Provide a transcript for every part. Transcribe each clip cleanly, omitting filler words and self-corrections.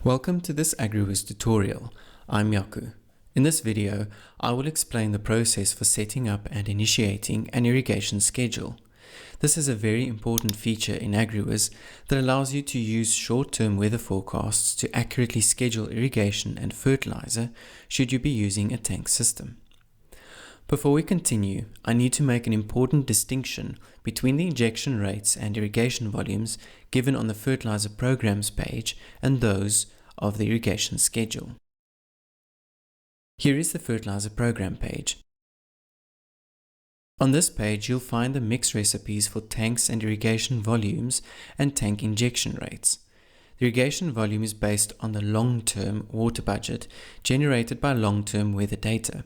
Welcome to this AgriWiz tutorial. I'm Yaku. In this video, I will explain the process for setting up and initiating an irrigation schedule. This is a very important feature in AgriWiz that allows you to use short-term weather forecasts to accurately schedule irrigation and fertilizer should you be using a tank system. Before we continue, I need to make an important distinction between the injection rates and irrigation volumes given on the Fertilizer Programs page and those of the Irrigation Schedule. Here is the Fertilizer Program page. On this page, you'll find the mix recipes for tanks and irrigation volumes and tank injection rates. The irrigation volume is based on the long-term water budget generated by long-term weather data.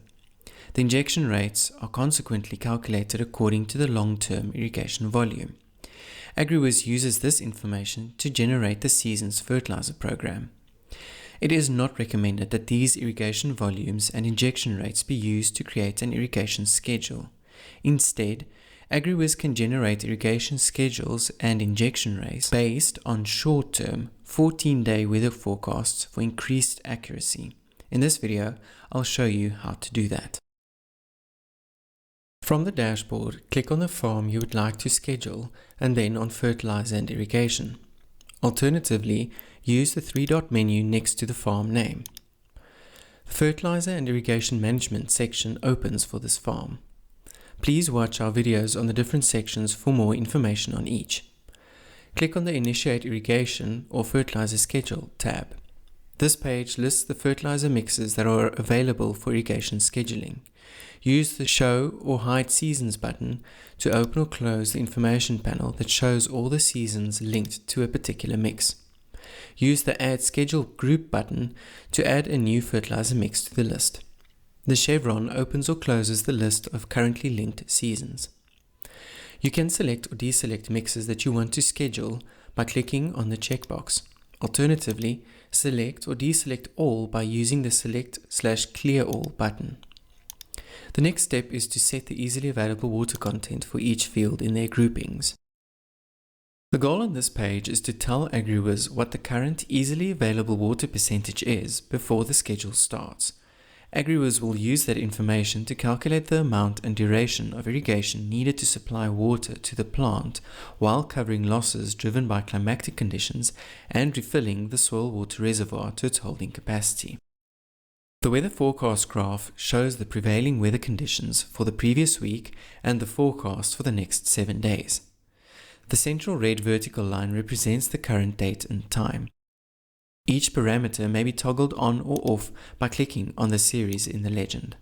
The injection rates are consequently calculated according to the long-term irrigation volume. AgriWiz uses this information to generate the season's fertilizer program. It is not recommended that these irrigation volumes and injection rates be used to create an irrigation schedule. Instead, AgriWiz can generate irrigation schedules and injection rates based on short-term 14-day weather forecasts for increased accuracy. In this video, I'll show you how to do that. From the dashboard, click on the farm you would like to schedule and then on Fertilizer and Irrigation. Alternatively, use the three-dot menu next to the farm name. The Fertilizer and Irrigation Management section opens for this farm. Please watch our videos on the different sections for more information on each. Click on the Initiate Irrigation or Fertilizer Schedule tab. This page lists the fertilizer mixes that are available for irrigation scheduling. Use the Show or Hide Seasons button to open or close the information panel that shows all the seasons linked to a particular mix. Use the Add Schedule Group button to add a new fertilizer mix to the list. The chevron opens or closes the list of currently linked seasons. You can select or deselect mixes that you want to schedule by clicking on the checkbox. Alternatively, select or deselect all by using the Select/Clear All button. The next step is to set the easily available water content for each field in their groupings. The goal on this page is to tell AgriWiz what the current easily available water percentage is before the schedule starts. AgriWiz will use that information to calculate the amount and duration of irrigation needed to supply water to the plant while covering losses driven by climatic conditions and refilling the soil water reservoir to its holding capacity. The weather forecast graph shows the prevailing weather conditions for the previous week and the forecast for the next 7 days. The central red vertical line represents the current date and time. Each parameter may be toggled on or off by clicking on the series in the legend.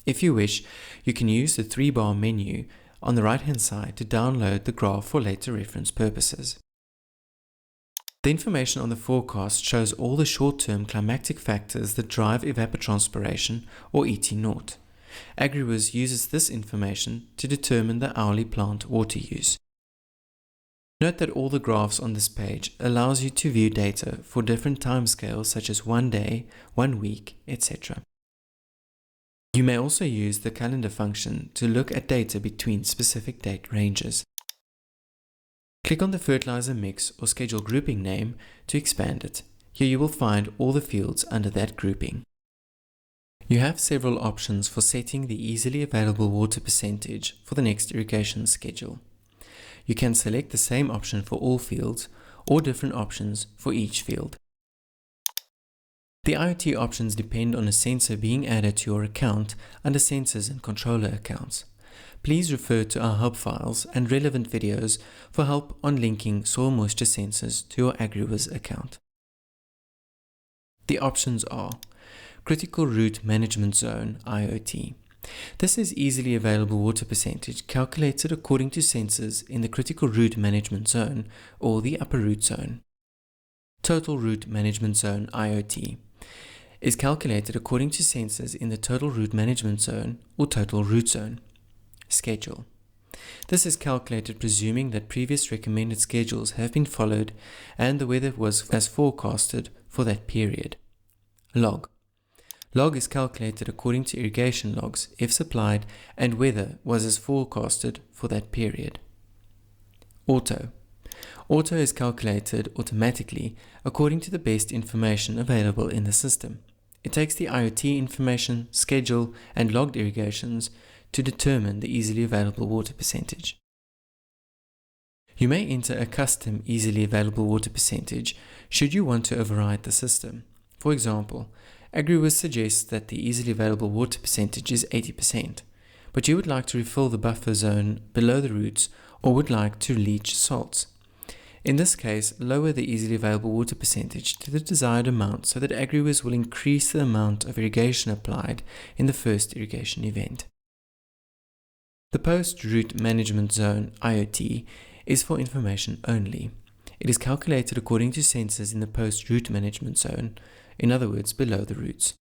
If you wish, you can use the 3-bar menu on the right-hand side to download the graph for later reference purposes. The information on the forecast shows all the short-term climatic factors that drive evapotranspiration or ET0. AgriWiz uses this information to determine the hourly plant water use. Note that all the graphs on this page allows you to view data for different timescales such as 1 day, 1 week, etc. You may also use the calendar function to look at data between specific date ranges. Click on the fertilizer mix or schedule grouping name to expand it. Here you will find all the fields under that grouping. You have several options for setting the easily available water percentage for the next irrigation schedule. You can select the same option for all fields or different options for each field. The IoT options depend on a sensor being added to your account under Sensors and Controller Accounts. Please refer to our hub files and relevant videos for help on linking soil moisture sensors to your AgriWiz account. The options are Critical Root Management Zone IoT. This is easily available water percentage calculated according to sensors in the Critical Root Management Zone or the Upper Root Zone. Total Root Management Zone IoT is calculated according to sensors in the Total Root Management Zone or Total Root Zone. Schedule. This is calculated presuming that previous recommended schedules have been followed and the weather was as forecasted for that period. Log. Log is calculated according to irrigation logs if supplied and weather was as forecasted for that period. Auto. Auto is calculated automatically according to the best information available in the system. It takes the IoT information, schedule, and logged irrigations to determine the easily available water percentage. You may enter a custom easily available water percentage should you want to override the system. For example, AgriWiz suggests that the easily available water percentage is 80%, but you would like to refill the buffer zone below the roots or would like to leach salts. In this case, lower the easily available water percentage to the desired amount so that AgriWiz will increase the amount of irrigation applied in the first irrigation event. The Post-Root Management Zone IoT is for information only. It is calculated according to sensors in the post-root management zone, in other words, below the roots.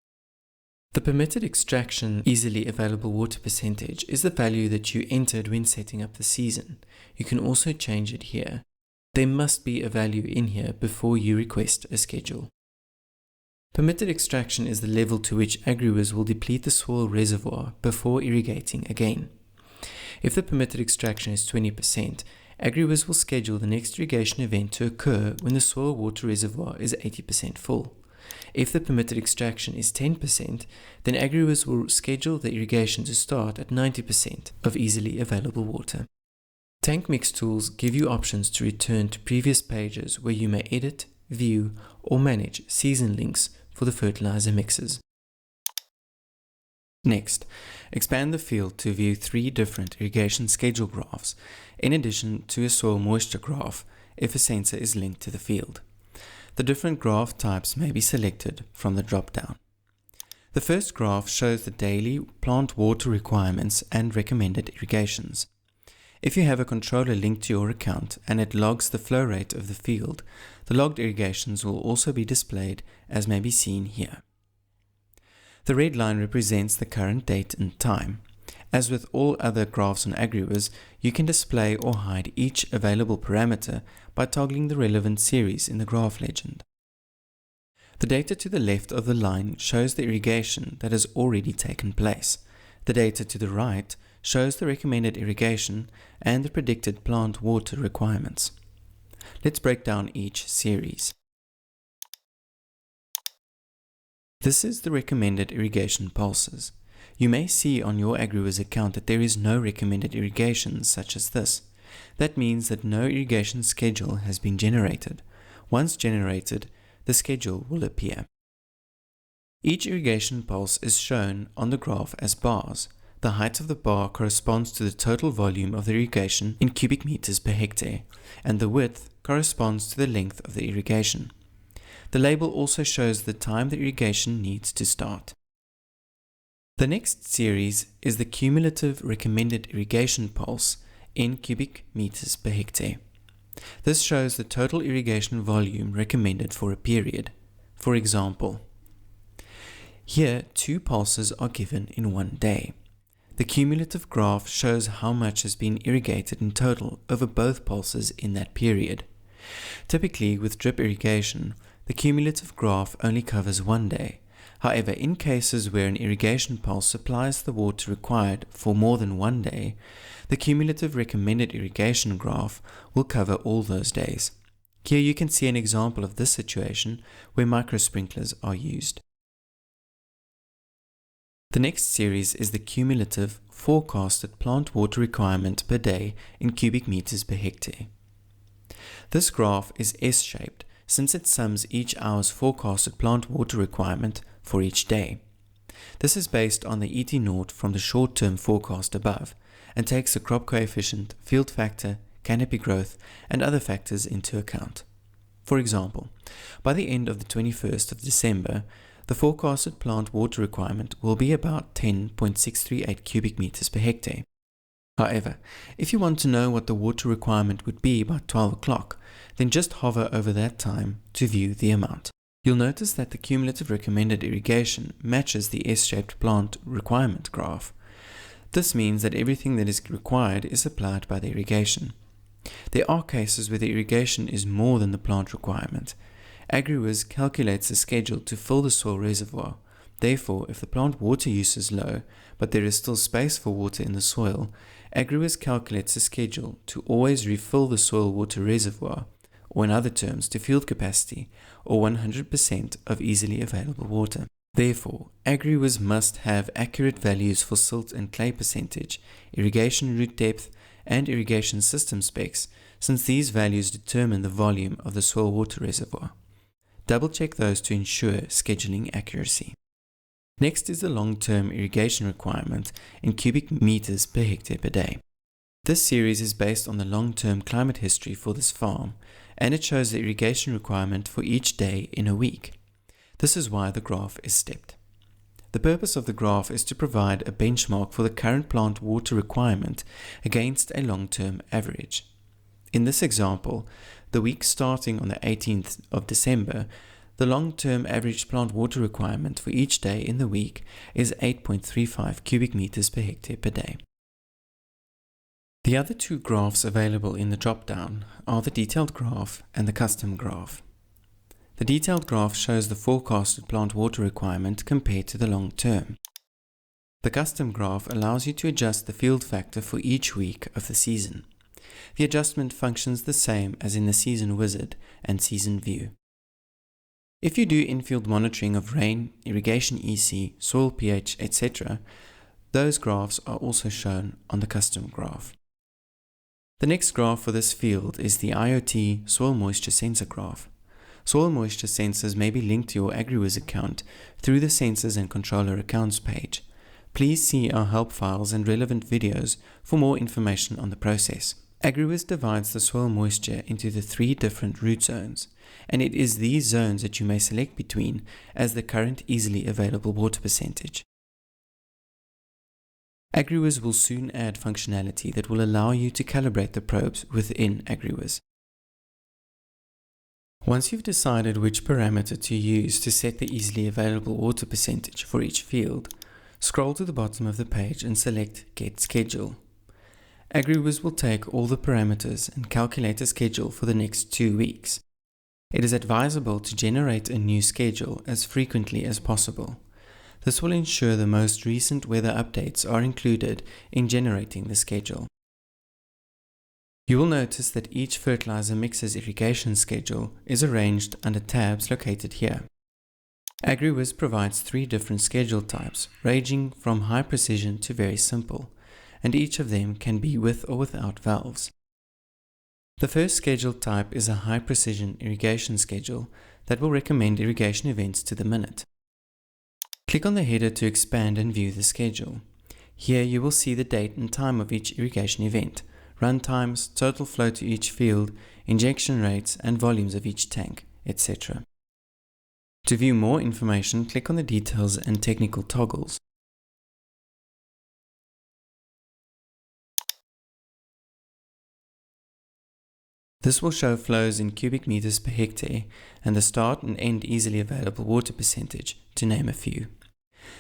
The permitted extraction easily available water percentage is the value that you entered when setting up the season. You can also change it here. There must be a value in here before you request a schedule. Permitted extraction is the level to which AgriWiz will deplete the soil reservoir before irrigating again. If the permitted extraction is 20%, AgriWiz will schedule the next irrigation event to occur when the soil water reservoir is 80% full. If the permitted extraction is 10%, then AgriWiz will schedule the irrigation to start at 90% of easily available water. Tank Mix tools give you options to return to previous pages where you may edit, view, or manage season links for the fertilizer mixes. Next, expand the field to view 3 different irrigation schedule graphs, in addition to a soil moisture graph if a sensor is linked to the field. The different graph types may be selected from the drop-down. The first graph shows the daily plant water requirements and recommended irrigations. If you have a controller linked to your account and it logs the flow rate of the field, the logged irrigations will also be displayed as may be seen here. The red line represents the current date and time. As with all other graphs on AgriWiz, you can display or hide each available parameter by toggling the relevant series in the graph legend. The data to the left of the line shows the irrigation that has already taken place. The data to the right shows the recommended irrigation and the predicted plant water requirements. Let's break down each series. This is the recommended irrigation pulses. You may see on your AgriWiz account that there is no recommended irrigation such as this. That means that no irrigation schedule has been generated. Once generated, the schedule will appear. Each irrigation pulse is shown on the graph as bars. The height of the bar corresponds to the total volume of the irrigation in cubic meters per hectare, and the width corresponds to the length of the irrigation. The label also shows the time the irrigation needs to start. The next series is the cumulative recommended irrigation pulse in cubic meters per hectare. This shows the total irrigation volume recommended for a period. For example, here 2 pulses are given in one day. The cumulative graph shows how much has been irrigated in total over both pulses in that period. Typically, with drip irrigation, the cumulative graph only covers one day. However, in cases where an irrigation pulse supplies the water required for more than one day, the cumulative recommended irrigation graph will cover all those days. Here you can see an example of this situation where microsprinklers are used. The next series is the cumulative forecasted plant water requirement per day in cubic meters per hectare. This graph is S-shaped since it sums each hour's forecasted plant water requirement for each day. This is based on the ET0 from the short-term forecast above and takes the crop coefficient, field factor, canopy growth, and other factors into account. For example, by the end of the 21st of December, the forecasted plant water requirement will be about 10.638 cubic meters per hectare. However, if you want to know what the water requirement would be by 12 o'clock, then just hover over that time to view the amount. You'll notice that the cumulative recommended irrigation matches the S-shaped plant requirement graph. This means that everything that is required is supplied by the irrigation. There are cases where the irrigation is more than the plant requirement. AgriWiz calculates a schedule to fill the soil reservoir. Therefore, if the plant water use is low, but there is still space for water in the soil, AgriWiz calculates a schedule to always refill the soil water reservoir, or in other terms, to field capacity, or 100% of easily available water. Therefore, AgriWiz must have accurate values for silt and clay percentage, irrigation root depth, and irrigation system specs, since these values determine the volume of the soil water reservoir. Double-check those to ensure scheduling accuracy. Next is the long-term irrigation requirement in cubic meters per hectare per day. This series is based on the long-term climate history for this farm, and it shows the irrigation requirement for each day in a week. This is why the graph is stepped. The purpose of the graph is to provide a benchmark for the current plant water requirement against a long-term average. In this example, the week starting on the 18th of December, the long-term average plant water requirement for each day in the week is 8.35 cubic meters per hectare per day. The other two graphs available in the drop-down are the detailed graph and the custom graph. The detailed graph shows the forecasted plant water requirement compared to the long term. The custom graph allows you to adjust the field factor for each week of the season. The adjustment functions the same as in the Season Wizard and Season View. If you do in-field monitoring of rain, irrigation EC, soil pH, etc., those graphs are also shown on the custom graph. The next graph for this field is the IoT soil moisture sensor graph. Soil moisture sensors may be linked to your AgriWiz account through the Sensors and Controller Accounts page. Please see our help files and relevant videos for more information on the process. AgriWiz divides the soil moisture into the 3 different root zones, and it is these zones that you may select between as the current easily available water percentage. AgriWiz will soon add functionality that will allow you to calibrate the probes within AgriWiz. Once you've decided which parameter to use to set the easily available water percentage for each field, scroll to the bottom of the page and select Get Schedule. AgriWiz will take all the parameters and calculate a schedule for the next 2 weeks. It is advisable to generate a new schedule as frequently as possible. This will ensure the most recent weather updates are included in generating the schedule. You will notice that each fertilizer mix's irrigation schedule is arranged under tabs located here. AgriWiz provides 3 different schedule types, ranging from high precision to very simple, and each of them can be with or without valves. The first schedule type is a high precision irrigation schedule that will recommend irrigation events to the minute. Click on the header to expand and view the schedule. Here you will see the date and time of each irrigation event, run times, total flow to each field, injection rates and volumes of each tank, etc. To view more information, click on the details and technical toggles. This will show flows in cubic meters per hectare and the start and end easily available water percentage, to name a few.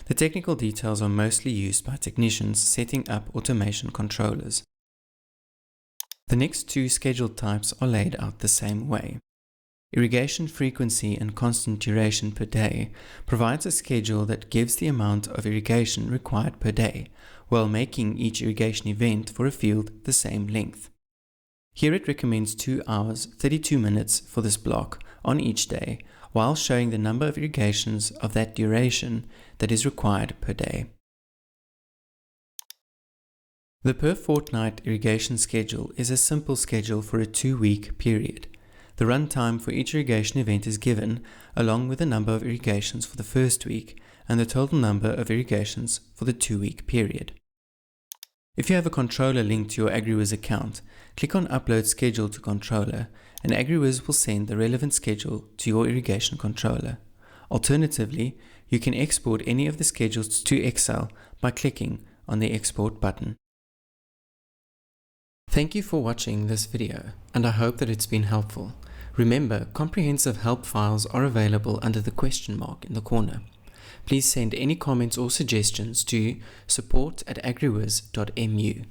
The technical details are mostly used by technicians setting up automation controllers. The next 2 schedule types are laid out the same way. Irrigation frequency and constant duration per day provides a schedule that gives the amount of irrigation required per day, while making each irrigation event for a field the same length. Here it recommends 2 hours 32 minutes for this block on each day, while showing the number of irrigations of that duration that is required per day. The per fortnight irrigation schedule is a simple schedule for a 2-week period. The run time for each irrigation event is given, along with the number of irrigations for the first week and the total number of irrigations for the 2-week period. If you have a controller linked to your AgriWiz account, click on Upload Schedule to Controller, and AgriWiz will send the relevant schedule to your irrigation controller. Alternatively, you can export any of the schedules to Excel by clicking on the Export button. Thank you for watching this video, and I hope that it's been helpful. Remember, comprehensive help files are available under the question mark in the corner. Please send any comments or suggestions to support@agriwiz.mu.